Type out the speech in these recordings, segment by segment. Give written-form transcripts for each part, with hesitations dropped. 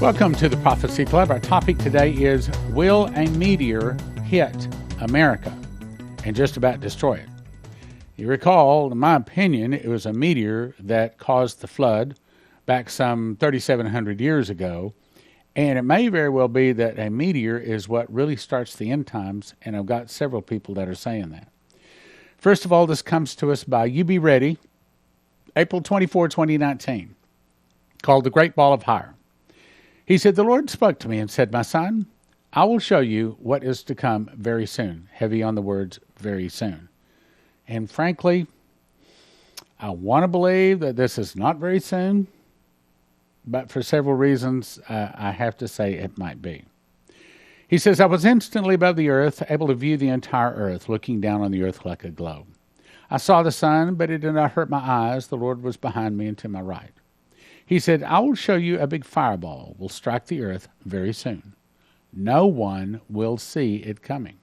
Welcome to the Prophecy Club. Our topic today is, will a meteor hit America and just about destroy it? You recall, in my opinion, it was a meteor that caused the flood back some 3,700 years ago. And it may very well be that a meteor is what really starts the end times, and I've got several people that are saying that. First of all, this comes to us by You Be Ready, April 24, 2019, called The Great Ball of Fire. He said, the Lord spoke to me and said, my son, I will show you what is to come very soon. Heavy on the words, very soon. And frankly, I want to believe that this is not very soon, but for several reasons, I have to say it might be. He says, I was instantly above the earth, able to view the entire earth, looking down on the earth like a globe. I saw the sun, but it did not hurt my eyes. The Lord was behind me and to my right. He said, I will show you a big fireball will strike the earth very soon. No one will see it coming.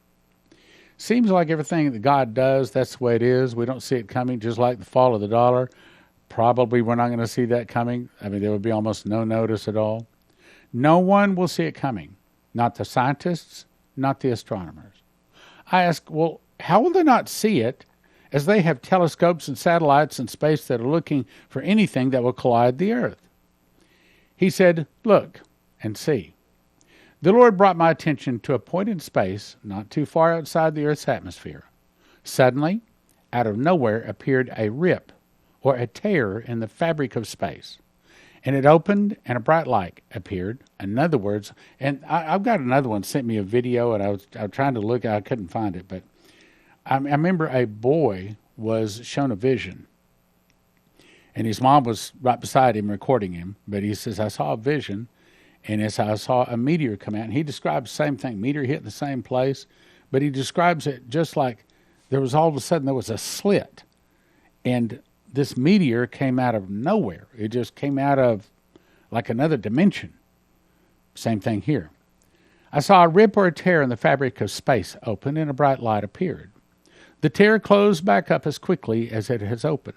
Seems like everything that God does, that's the way it is. We don't see it coming, just like the fall of the dollar. Probably we're not going to see that coming. I mean, there would be almost no notice at all. No one will see it coming. Not the scientists, not the astronomers. I ask, well, how will they not see it as they have telescopes and satellites in space that are looking for anything that will collide the earth? He said, look and see. The Lord brought my attention to a point in space not too far outside the earth's atmosphere. Suddenly, out of nowhere appeared a rip or a tear in the fabric of space. And it opened and a bright light appeared. In other words, and I've got another one sent me a video, and I was trying to look, I couldn't find it, but I remember a boy was shown a vision. And his mom was right beside him recording him, but he says, I saw a vision, and as I saw a meteor come out, and he describes the same thing, meteor hit in the same place, but he describes it just like there was all of a sudden there was a slit, and this meteor came out of nowhere. It just came out of like another dimension. Same thing here. I saw a rip or a tear in the fabric of space open, and a bright light appeared. The tear closed back up as quickly as it has opened.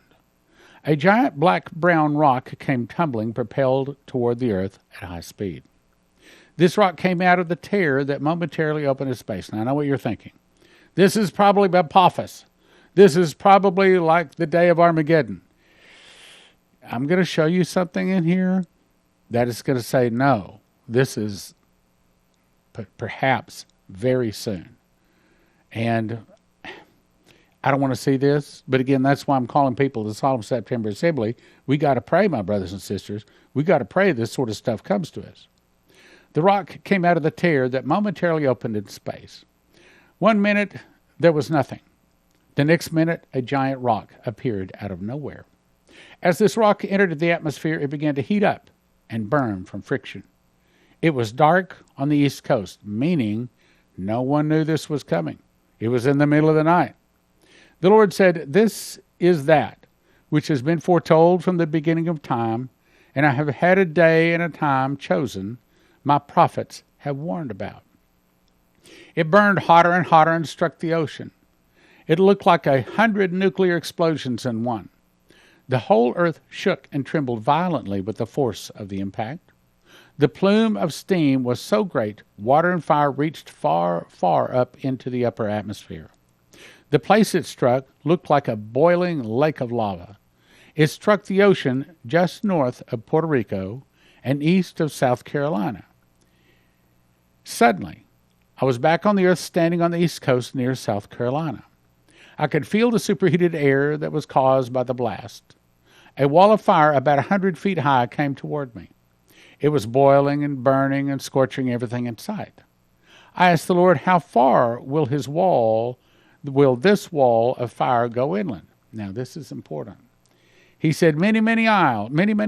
A giant black-brown rock came tumbling, propelled toward the earth at high speed. This rock came out of the tear that momentarily opened in space. Now, I know what you're thinking. This is probably Apophis. This is probably like the day of Armageddon. I'm going to show you something in here that is going to say, no, this is perhaps very soon. And I don't want to see this, but again, that's why I'm calling people to the Solemn September Assembly. We got to pray, my brothers and sisters. We got to pray this sort of stuff comes to us. The rock came out of the tear that momentarily opened in space. 1 minute, there was nothing. The next minute, a giant rock appeared out of nowhere. As this rock entered the atmosphere, it began to heat up and burn from friction. It was dark on the East Coast, meaning no one knew this was coming. It was in the middle of the night. The Lord said, this is that which has been foretold from the beginning of time, and I have had a day and a time chosen my prophets have warned about. It burned hotter and hotter and struck the ocean. It looked like 100 nuclear explosions in one. The whole earth shook and trembled violently with the force of the impact. The plume of steam was so great, water and fire reached far, far up into the upper atmosphere. The place it struck looked like a boiling lake of lava. It struck the ocean just north of Puerto Rico and east of South Carolina. Suddenly, I was back on the earth standing on the east coast near South Carolina. I could feel the superheated air that was caused by the blast. A wall of fire about 100 feet high came toward me. It was boiling and burning and scorching everything in sight. I asked the Lord, how far will this wall of fire go inland? Now, this is important. He said, many, many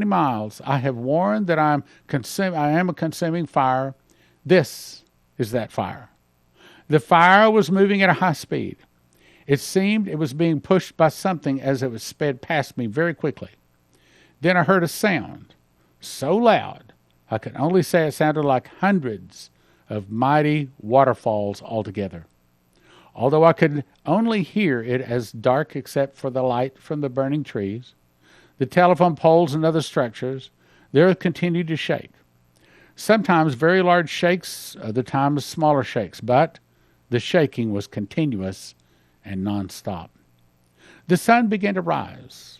miles. I have warned that I am a consuming fire. This is that fire. The fire was moving at a high speed. It seemed it was being pushed by something as it was sped past me very quickly. Then I heard a sound so loud I could only say it sounded like hundreds of mighty waterfalls altogether. Although I could only hear it as dark except for the light from the burning trees, the telephone poles and other structures, the earth continued to shake. Sometimes very large shakes, other times smaller shakes, but the shaking was continuous and nonstop. The sun began to rise.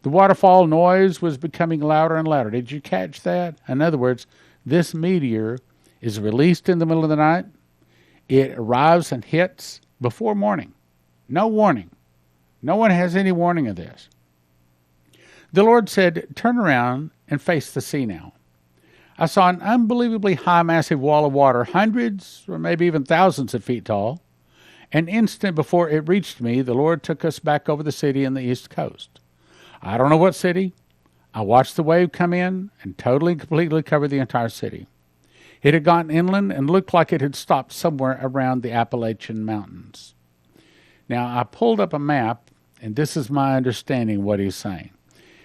The waterfall noise was becoming louder and louder. Did you catch that? In other words, this meteor is released in the middle of the night. It arrives and hits before morning. No warning. No one has any warning of this. The Lord said, turn around and face the sea now. I saw an unbelievably high, massive wall of water, hundreds or maybe even thousands of feet tall. An instant before it reached me, the Lord took us back over the city in the east coast. I don't know what city. I watched the wave come in and totally and completely cover the entire city. It had gone inland and looked like it had stopped somewhere around the Appalachian Mountains. Now, I pulled up a map, and this is my understanding of what he's saying.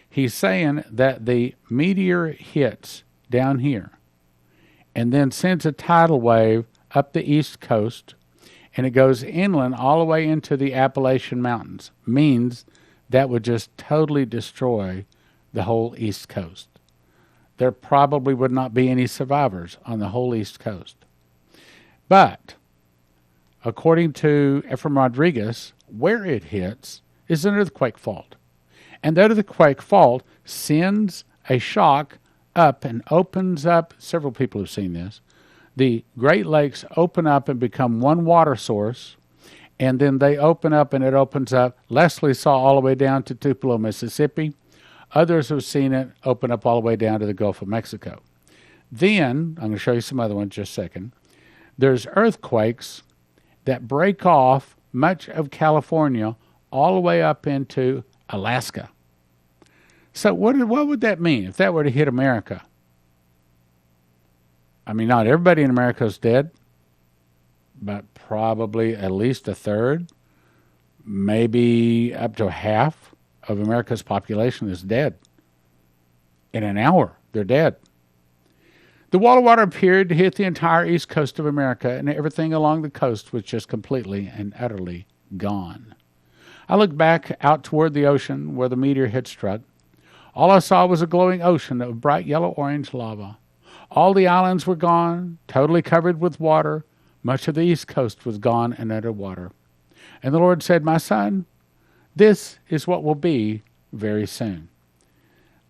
He's saying that the meteor hits down here and then sends a tidal wave up the east coast, and it goes inland all the way into the Appalachian Mountains. Means that would just totally destroy the whole east coast. There probably would not be any survivors on the whole east coast. But according to Ephraim Rodriguez, where it hits is an earthquake fault. And that earthquake fault sends a shock up and opens up, several people have seen this, the Great Lakes open up and become one water source, and then they open up and it opens up. Leslie saw all the way down to Tupelo, Mississippi. Others have seen it open up all the way down to the Gulf of Mexico. Then, I'm going to show you some other ones in just a second. There's earthquakes that break off much of California all the way up into Alaska. So what would that mean if that were to hit America? I mean, not everybody in America is dead, but probably at least a third, maybe up to half of America's population is dead. In an hour, they're dead. The wall of water appeared to hit the entire east coast of America, and everything along the coast was just completely and utterly gone. I looked back out toward the ocean where the meteor had struck. All I saw was a glowing ocean of bright yellow-orange lava. All the islands were gone, totally covered with water. Much of the east coast was gone and under water. And the Lord said, my son, this is what will be very soon.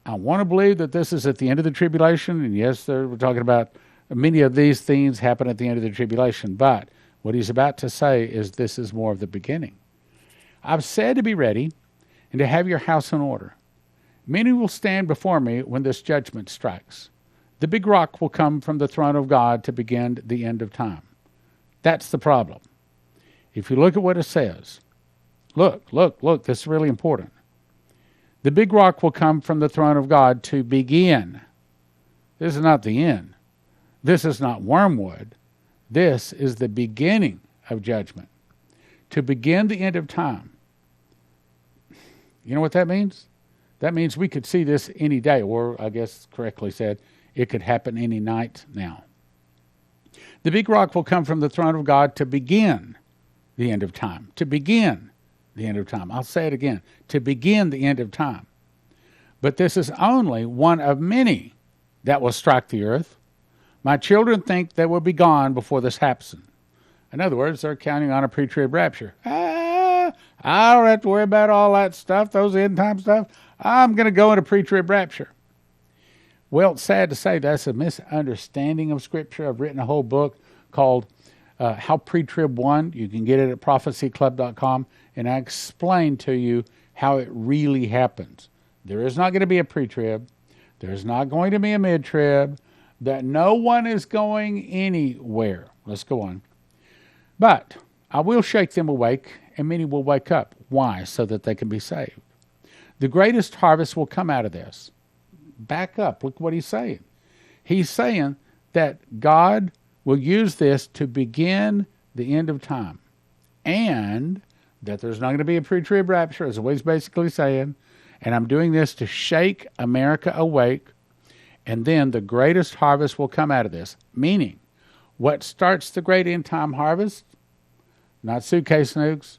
I want to believe that this is at the end of the tribulation, and yes, we're talking about many of these things happen at the end of the tribulation, but what he's about to say is this is more of the beginning. I've said to be ready and to have your house in order. Many will stand before me when this judgment strikes. The big rock will come from the throne of God to begin the end of time. That's the problem. If you look at what it says, look, this is really important. The big rock will come from the throne of God to begin. This is not the end. This is not wormwood. This is the beginning of judgment. To begin the end of time. You know what that means? That means we could see this any day, or I guess correctly said, it could happen any night now. The big rock will come from the throne of God to begin the end of time. To begin the end of time. I'll say it again. To begin the end of time. But this is only one of many that will strike the earth. My children think they will be gone before this happens. In other words, they're counting on a pre-trib rapture. I don't have to worry about all that stuff, those end time stuff. I'm going to go into pre-trib rapture. Well, it's sad to say that's a misunderstanding of Scripture. I've written a whole book called How Pre-Trib Won. You can get it at prophecyclub.com, and I explain to you how it really happens. There is not going to be a pre-trib. There's not going to be a mid-trib. That no one is going anywhere. Let's go on. But I will shake them awake, and many will wake up. Why? So that they can be saved. The greatest harvest will come out of this. Back up. Look what he's saying. He's saying that God will use this to begin the end of time. And that there's not going to be a pre-trib rapture, is what he's basically saying. And I'm doing this to shake America awake. And then the greatest harvest will come out of this. Meaning, what starts the great end time harvest? Not suitcase nukes,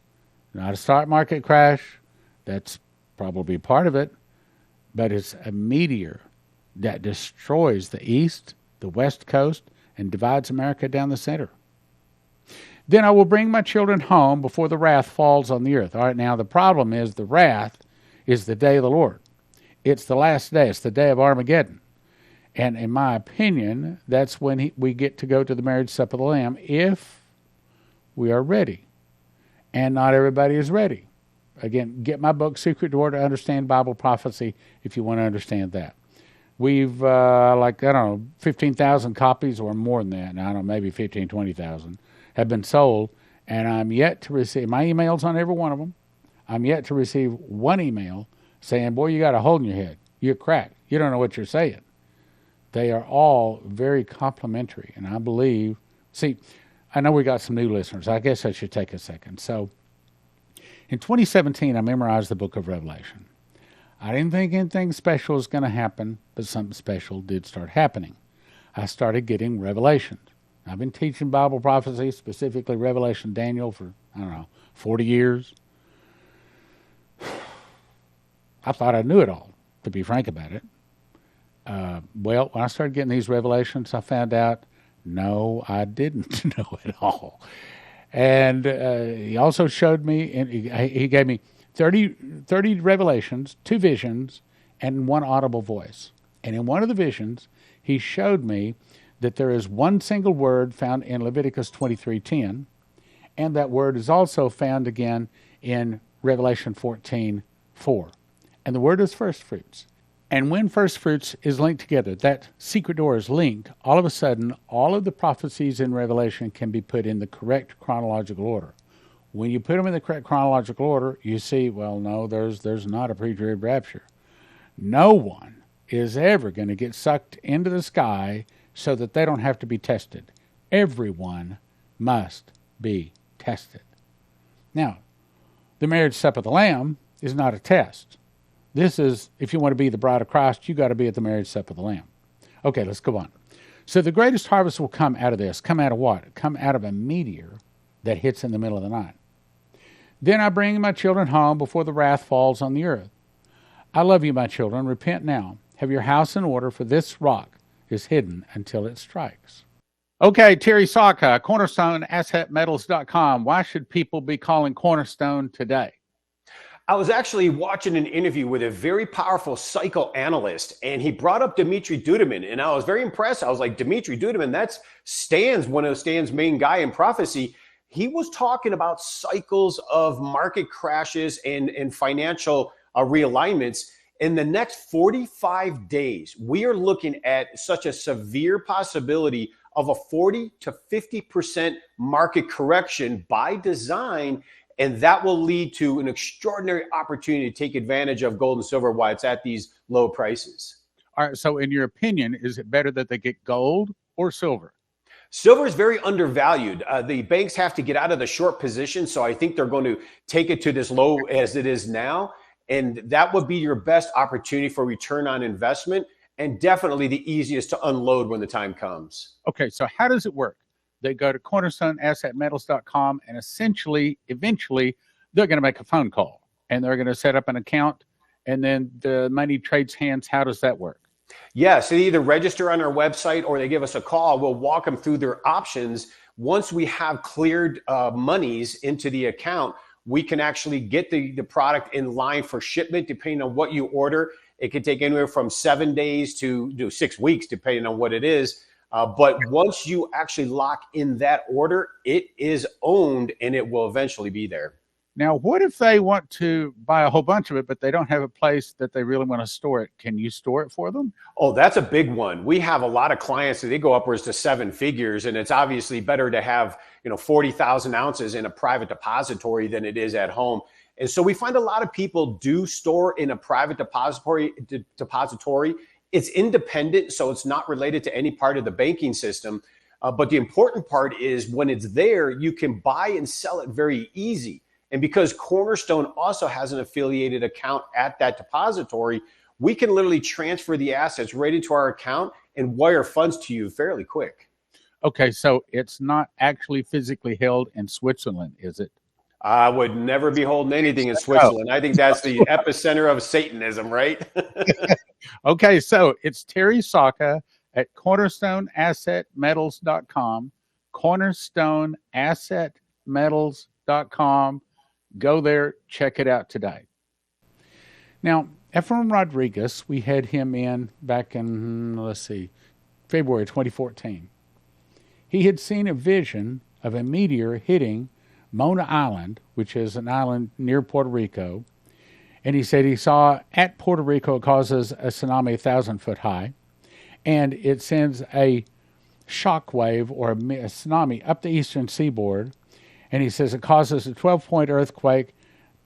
not a stock market crash. That's probably part of it. But it's a meteor that destroys the east, the west coast, and divides America down the center. Then I will bring my children home before the wrath falls on the earth. All right, now the problem is the wrath is the day of the Lord. It's the last day. It's the day of Armageddon. And in my opinion, that's when we get to go to the marriage supper of the Lamb if we are ready. And not everybody is ready. Again, get my book, Secret Door to Understand Bible Prophecy, if you want to understand that. We've, 15,000 copies or more than that. Now, I don't know, maybe 15, 20,000 have been sold. And I'm yet to receive, my email's on every one of them. I'm yet to receive one email saying, boy, you got a hole in your head. You're cracked. You don't know what you're saying. They are all very complimentary. And I believe, I know we got some new listeners. I guess I should take a second. So in 2017, I memorized the book of Revelation. I didn't think anything special was going to happen, but something special did start happening. I started getting revelations. I've been teaching Bible prophecy, specifically Revelation Daniel, for, 40 years. I thought I knew it all, to be frank about it. Well, when I started getting these revelations, I found out, no, I didn't know it all. And he also showed me, and he gave me 30 revelations, 2 visions, and 1 audible voice. And in one of the visions, he showed me that there is one single word found in Leviticus 23:10, and that word is also found again in Revelation 14:4. And the word is first fruits. And when first fruits is linked together, that secret door is linked, all of a sudden, all of the prophecies in Revelation can be put in the correct chronological order. When you put them in the correct chronological order, you see, well, no, there's not a pre-trib rapture. No one is ever going to get sucked into the sky so that they don't have to be tested. Everyone must be tested. Now, the marriage supper of the Lamb is not a test. This is, if you want to be the bride of Christ, you got to be at the marriage supper of the Lamb. Okay, let's go on. So the greatest harvest will come out of this. Come out of what? Come out of a meteor that hits in the middle of the night. Then I bring my children home before the wrath falls on the earth. I love you, my children. Repent now. Have your house in order, for this rock is hidden until it strikes. Okay, Terry Saka, Cornerstone, assetmetals.com. Why should people be calling Cornerstone today? I was actually watching an interview with a very powerful psychoanalyst, and he brought up Dimitri Duduman, and I was very impressed. I was like, Dimitri Duduman, that's one of Stan's main guy in prophecy. He was talking about cycles of market crashes and financial realignments. In the next 45 days, we are looking at such a severe possibility of a 40 to 50% market correction by design. And that will lead to an extraordinary opportunity to take advantage of gold and silver while it's at these low prices. All right. So in your opinion, is it better that they get gold or silver? Silver is very undervalued. The banks have to get out of the short position. So I think they're going to take it to this low as it is now. And that would be your best opportunity for return on investment, and definitely the easiest to unload when the time comes. Okay. So how does it work? They go to cornerstoneassetmetals.com, and eventually, they're going to make a phone call, and they're going to set up an account, and then the money trades hands. How does that work? Yes, they either register on our website or they give us a call. We'll walk them through their options. Once we have cleared monies into the account, we can actually get the product in line for shipment, depending on what you order. It could take anywhere from 7 days to 6 weeks, depending on what it is. But once you actually lock in that order, it is owned and it will eventually be there. Now, what if they want to buy a whole bunch of it, but they don't have a place that they really want to store it? Can you store it for them? Oh, that's a big one. We have a lot of clients that they go upwards to 7 figures, and it's obviously better to have 40,000 ounces in a private depository than it is at home. And so we find a lot of people do store in a private depository. It's independent, so it's not related to any part of the banking system. But the important part is when it's there, you can buy and sell it very easy. And because Cornerstone also has an affiliated account at that depository, we can literally transfer the assets right into our account and wire funds to you fairly quick. Okay, so it's not actually physically held in Switzerland, is it? I would never be holding anything in Switzerland. I think that's the epicenter of Satanism, right? Okay, so it's Terry Saka, at cornerstoneassetmetals.com, cornerstoneassetmetals.com. Go there, check it out today. Now, Ephraim Rodriguez, we had him in back in, February 2014. He had seen a vision of a meteor hitting Mona Island, which is an island near Puerto Rico. And he said he saw at Puerto Rico, it causes a tsunami 1,000 foot high. And it sends a shock wave or a tsunami up the eastern seaboard. And he says it causes a 12-point earthquake,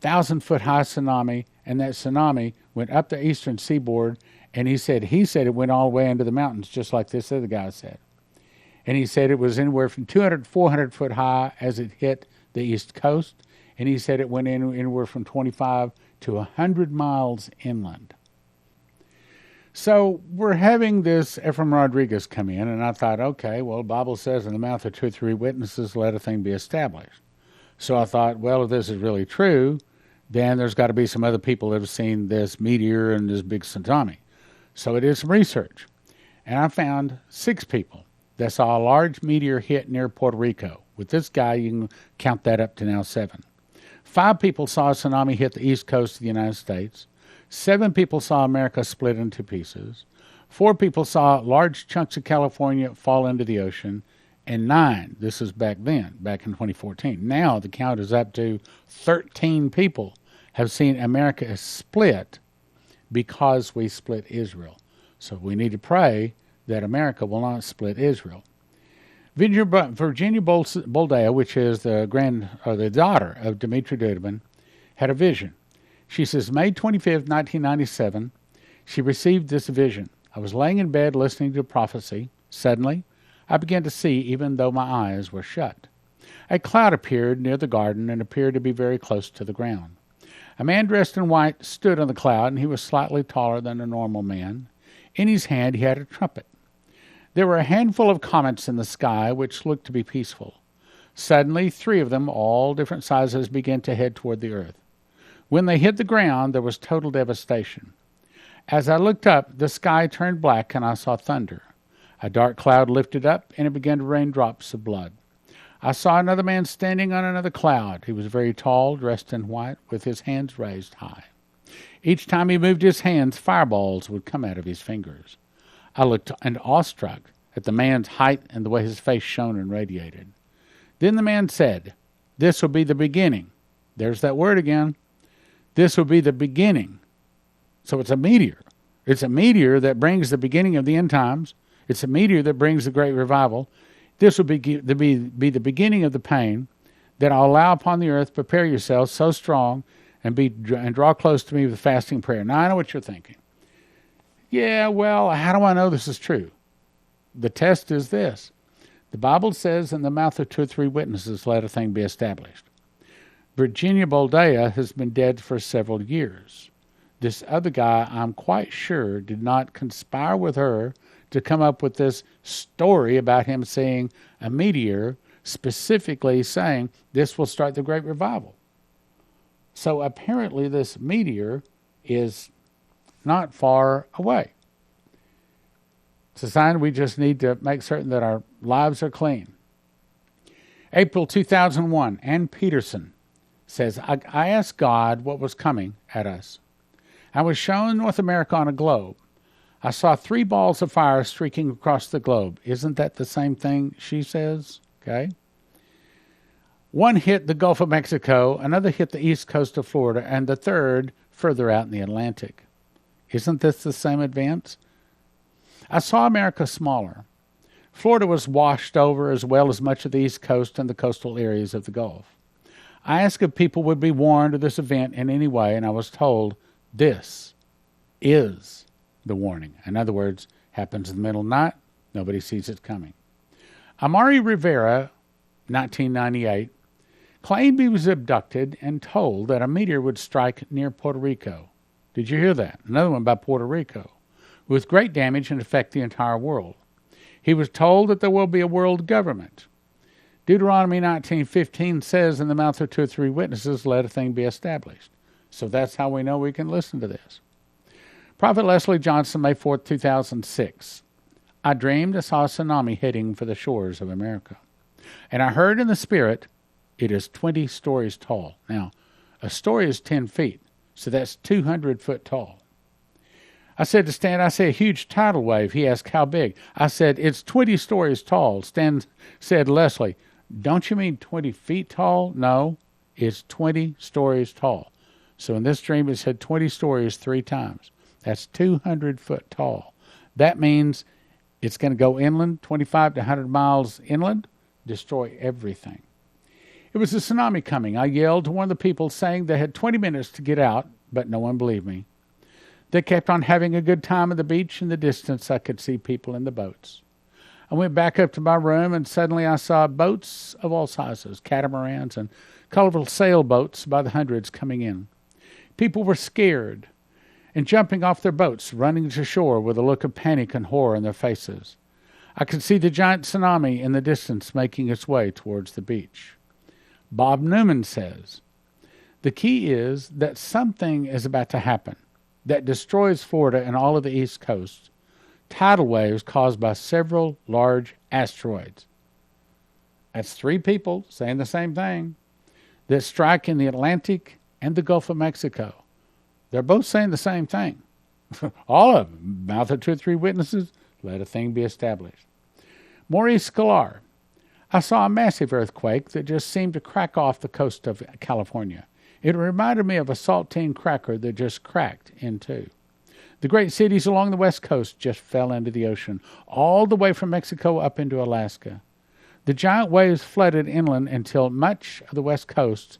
1,000 foot high tsunami. And that tsunami went up the eastern seaboard. And he said it went all the way into the mountains, just like this other guy said. And he said it was anywhere from 200 to 400 foot high as it hit the east coast. And he said it went in anywhere from 25 to 100 miles inland. So we're having this Ephraim Rodriguez come in, and I thought, okay, well, the Bible says in the mouth of 2 or 3 witnesses, let a thing be established. So I thought, well, if this is really true, then there's got to be some other people that have seen this meteor and this big tsunami. So I did some research, and I found 6 people that saw a large meteor hit near Puerto Rico. With this guy, you can count that up to now 7. 5 people saw a tsunami hit the east coast of the United States. 7 people saw America split into pieces. 4 people saw large chunks of California fall into the ocean. And 9, this is back then, back in 2014. Now the count is up to 13 people have seen America split because we split Israel. So we need to pray that America will not split Israel. Virginia Boldea, which is the daughter of Dimitri Duduman, had a vision. She says, May 25th, 1997, she received this vision. I was laying in bed listening to prophecy. Suddenly, I began to see even though my eyes were shut. A cloud appeared near the garden and appeared to be very close to the ground. A man dressed in white stood on the cloud, and he was slightly taller than a normal man. In his hand, he had a trumpet. There were a handful of comets in the sky, which looked to be peaceful. Suddenly, 3 of them, all different sizes, began to head toward the earth. When they hit the ground, there was total devastation. As I looked up, the sky turned black, and I saw thunder. A dark cloud lifted up, and it began to rain drops of blood. I saw another man standing on another cloud. He was very tall, dressed in white, with his hands raised high. Each time he moved his hands, fireballs would come out of his fingers. I looked and awestruck at the man's height and the way his face shone and radiated. Then the man said, "This will be the beginning." There's that word again. This will be the beginning. So it's a meteor. It's a meteor that brings the beginning of the end times. It's a meteor that brings the great revival. This will be the beginning of the pain that I'll allow upon the earth. Prepare yourselves so strong and draw close to me with fasting prayer. Now, I know what you're thinking. Yeah, well, how do I know this is true? The test is this. The Bible says in the mouth of 2 or 3 witnesses, let a thing be established. Virginia Boldea has been dead for several years. This other guy, I'm quite sure, did not conspire with her to come up with this story about him seeing a meteor, specifically saying this will start the Great Revival. So apparently this meteor is not far away. It's a sign we just need to make certain that our lives are clean. April 2001, Ann Peterson says, I asked God what was coming at us. I was shown North America on a globe. I saw 3 balls of fire streaking across the globe. Isn't that the same thing she says? Okay. One hit the Gulf of Mexico, another hit the east coast of Florida, and the third further out in the Atlantic. Isn't this the same advance? I saw America smaller. Florida was washed over, as well as much of the east coast and the coastal areas of the Gulf. I asked if people would be warned of this event in any way, and I was told this is the warning. In other words, happens in the middle of the night, nobody sees it coming. Amari Rivera, 1998, claimed he was abducted and told that a meteor would strike near Puerto Rico. Did you hear that? Another one by Puerto Rico, with great damage and affect the entire world. He was told that there will be a world government. Deuteronomy 19:15 says, in the mouth of 2 or 3 witnesses, let a thing be established. So that's how we know we can listen to this. Prophet Leslie Johnson, May 4th, 2006. I dreamed I saw a tsunami heading for the shores of America. And I heard in the spirit, it is 20 stories tall. Now, a story is 10 feet, so that's 200 foot tall. I said to Stan, I say, a huge tidal wave. He asked, how big? I said, it's 20 stories tall. Stan said, Leslie, don't you mean 20 feet tall? No, it's 20 stories tall. So in this dream, it said 20 stories 3 times. That's 200 foot tall. That means it's going to go inland, 25 to 100 miles inland, destroy everything. It was a tsunami coming. I yelled to one of the people saying they had 20 minutes to get out, but no one believed me. They kept on having a good time at the beach. In the distance, I could see people in the boats. I went back up to my room, and suddenly I saw boats of all sizes, catamarans and colorful sailboats by the hundreds coming in. People were scared and jumping off their boats, running to shore with a look of panic and horror in their faces. I could see the giant tsunami in the distance making its way towards the beach. Bob Newman says, the key is that something is about to happen that destroys Florida and all of the East Coast. Tidal waves caused by several large asteroids. That's 3 people saying the same thing, that strike in the Atlantic and the Gulf of Mexico. They're both saying the same thing. All of them. Mouth of 2 or 3 witnesses, let a thing be established. Maurice Sklar. I saw a massive earthquake that just seemed to crack off the coast of California. It reminded me of a saltine cracker that just cracked in 2. The great cities along the west coast just fell into the ocean, all the way from Mexico up into Alaska. The giant waves flooded inland until much of the west coast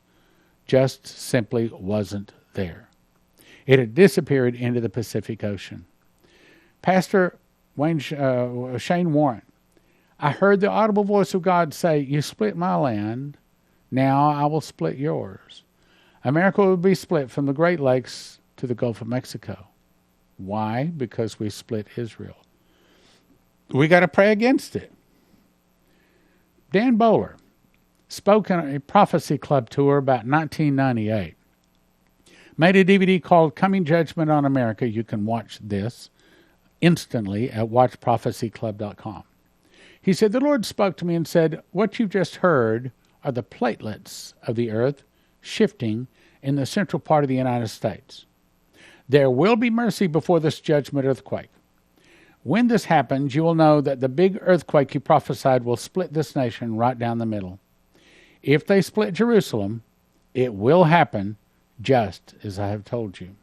just simply wasn't there. It had disappeared into the Pacific Ocean. Pastor Shane Warren, I heard the audible voice of God say, you split my land, now I will split yours. America will be split from the Great Lakes to the Gulf of Mexico. Why? Because we split Israel. We got to pray against it. Dan Bowler spoke on a Prophecy Club tour about 1998. Made a DVD called Coming Judgment on America. You can watch this instantly at watchprophecyclub.com. He said, the Lord spoke to me and said, what you've just heard are the platelets of the earth shifting in the central part of the United States. There will be mercy before this judgment earthquake. When this happens, you will know that the big earthquake he prophesied will split this nation right down the middle. If they split Jerusalem, it will happen just as I have told you.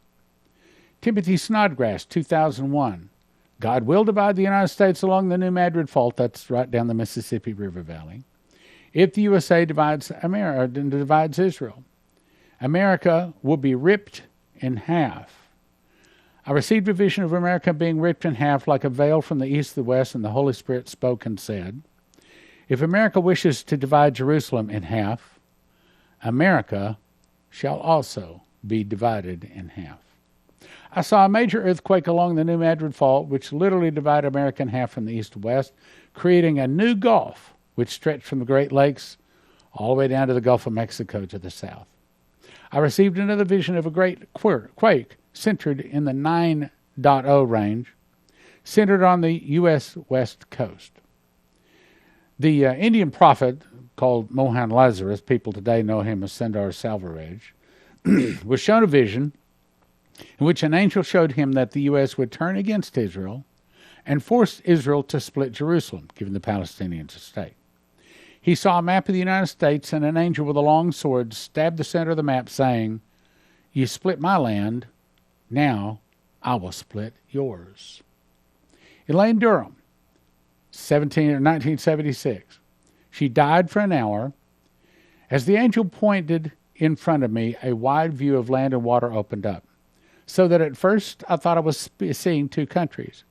Timothy Snodgrass, 2001. God will divide the United States along the New Madrid Fault, that's right down the Mississippi River Valley, if the USA divides Israel. America will be ripped in half. I received a vision of America being ripped in half like a veil from the east to the west, and the Holy Spirit spoke and said, if America wishes to divide Jerusalem in half, America shall also be divided in half. I saw a major earthquake along the New Madrid Fault, which literally divided America in half from the east to west, creating a new gulf, which stretched from the Great Lakes all the way down to the Gulf of Mexico to the south. I received another vision of a great quake centered in the 9.0 range, centered on the U.S. West Coast. The Indian prophet called Mohan Lazarus, people today know him as Sundar Selvaraj, was shown a vision in which an angel showed him that the U.S. would turn against Israel and force Israel to split Jerusalem, giving the Palestinians a state. He saw a map of the United States, and an angel with a long sword stabbed the center of the map, saying, you split my land, now I will split yours. Elaine Durham, 1976. She died for an hour. As the angel pointed in front of me, a wide view of land and water opened up, so that at first I thought I was seeing 2 countries.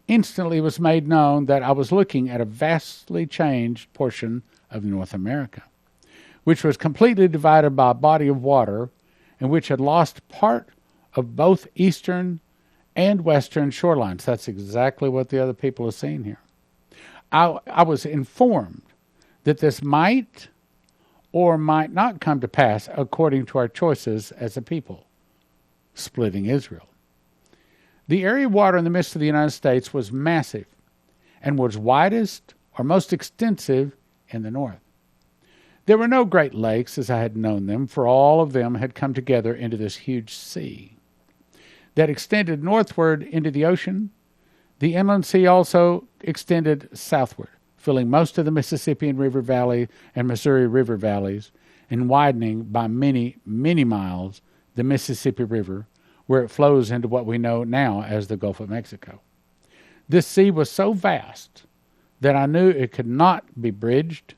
Instantly it was made known that I was looking at a vastly changed portion of North America, which was completely divided by a body of water and which had lost part of both eastern and western shorelines. That's exactly what the other people are seeing here. I was informed that this might or might not come to pass according to our choices as a people, splitting Israel. The area of water in the midst of the United States was massive. and was widest or most extensive in the north. There were no great lakes as I had known them, for all of them had come together into this huge sea that extended northward into the ocean. The inland sea also extended southward, filling most of the Mississippi River Valley and Missouri River valleys, and widening by many, many miles the Mississippi River, where it flows into what we know now as the Gulf of Mexico. This sea was so vast that I knew it could not be bridged,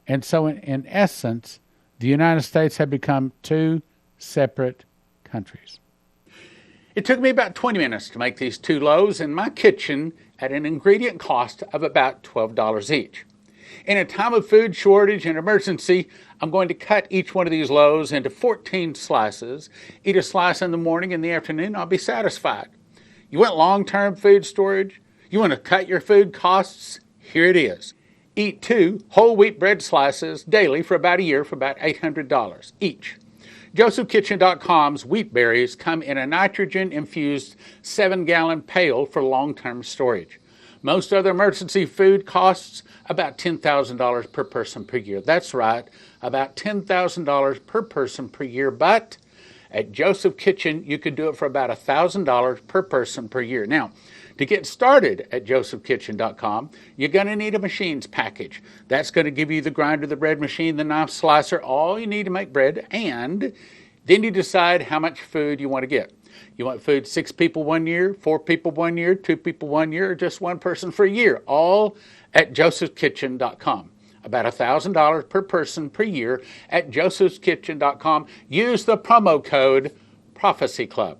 and so in essence, the United States had become two separate countries. It took me about 20 minutes to make these two loaves in my kitchen at an ingredient cost of about $12 each. In a time of food shortage and emergency, I'm going to cut each one of these loaves into 14 slices. Eat a slice in the morning and the afternoon, I'll be satisfied. You want long-term food storage? You want to cut your food costs? Here it is. Eat 2 whole wheat bread slices daily for about a year for about $800 each. JosephKitchen.com's wheat berries come in a nitrogen-infused 7-gallon pail for long-term storage. Most other emergency food costs about $10,000 per person per year. That's right, about $10,000 per person per year, but at Joseph Kitchen, you could do it for about $1,000 per person per year. Now, to get started at josephkitchen.com, you're going to need a machines package. That's going to give you the grinder, the bread machine, the knife slicer, all you need to make bread, and then you decide how much food you want to get. You want food 6 people 1 year, 4 people 1 year, 2 people 1 year, or just 1 person for a year, all at josephkitchen.com. About $1,000 per person per year at josephskitchen.com. Use the promo code Prophecy Club.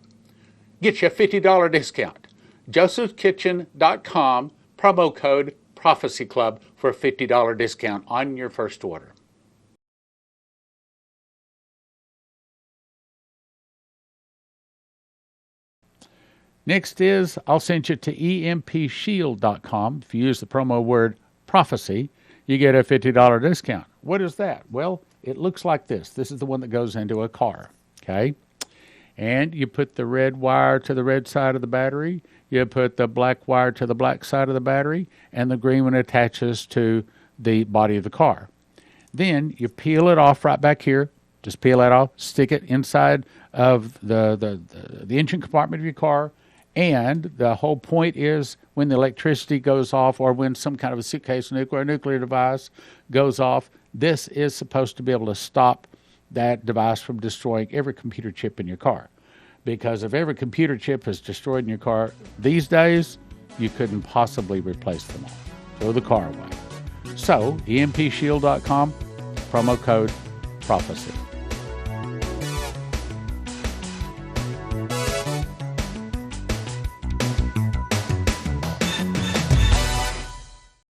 Get you a $50 discount. josephskitchen.com, promo code Prophecy Club for a $50 discount on your first order. Next is, I'll send you to EMPShield.com. If you use the promo word prophecy, you get a $50 discount. What is that? Well, it looks like this. This is the one that goes into a car, okay? And you put the red wire to the red side of the battery, you put the black wire to the black side of the battery, and the green one attaches to the body of the car. Then you peel it off right back here. Just peel that off, stick it inside of the engine compartment of your car. And the whole point is when the electricity goes off or when some kind of a suitcase or nuclear device goes off, this is supposed to be able to stop that device from destroying every computer chip in your car. Because if every computer chip is destroyed in your car these days, you couldn't possibly replace them all. Throw the car away. So, EMPShield.com, promo code Prophecy.